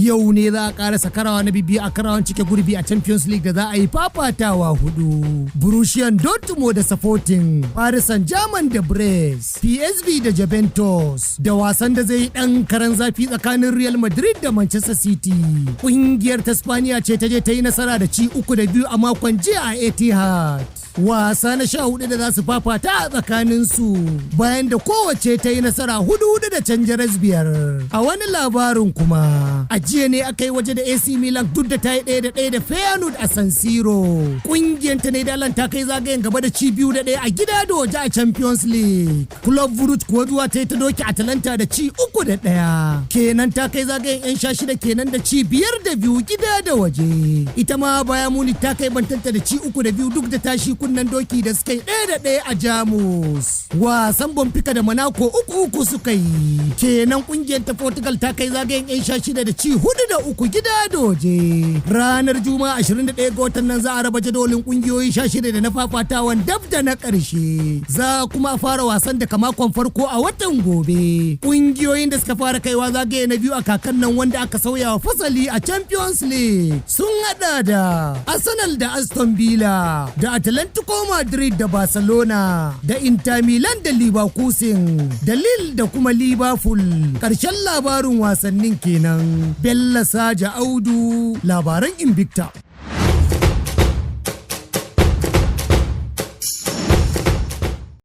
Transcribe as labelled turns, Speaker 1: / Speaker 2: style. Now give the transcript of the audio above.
Speaker 1: Yau ne za a karasa karawa na biyu a karawan cike gurbi a Champions League da za a yi fafatawa 4. Borussia Dortmund da Sporting, Paris Saint-Germain da Brest, PSV da Juventus, da wasan da zai yi dan karan zafi tsakanin Real Madrid da Manchester City. Kungiyar ta Spaniya ce ta je ta yi nasara da ci 3-2 a makon jiya a Etihad. Wasa na 14 da za su fafata a tsakaninsu bayan da kowace ta yi nasara 4 da canjaras 5. A wani labarin kuma, a jiya ne aka yi waje da AC Milan duk da ta yi 1-1 da Feyenoord a San Siro. Kungiyar ta ne dalan ta kai zagayen gaba da ci 2-1 a gida da waje a Champions League. Club Brugge kuwa zuwa ta yi ta doki Atalanta da ci 3-1. Kenan ta kai zagayen 'yan 16 kenan da ci 5-2 gida da waje. Ita ma Bayern Munich ta kai bantanta da ci 3-2 duk da tashi kunnen doki da suka yi 1-1 a Jamus. Wasan Benfica da Monaco 3-3 suka yi. Kenan kungiyar ta Portugal ta kai zagayen 'yan 16 da ci 4-3 gida da waje. Ranar Juma'a 21 ga watan nan za a raba jadawalin kungiyoyi 16 da na fafatawan dab da na ƙarshe. Za kuma fara wasan daga makon farko a watan gobe. Kungiyoyin da suka fara kaiwa zagaye na biyu a kakan nan wanda aka sauya wa fasali a Champions League sun hada da Arsenal da Aston Villa, da Atletico Madrid da Barcelona, da Inter Milan da Leverkusen, da Lille da kuma Liverpool. Ƙarshen labarin wasannin kenan. Bello Saja Audu, labaran Invicta.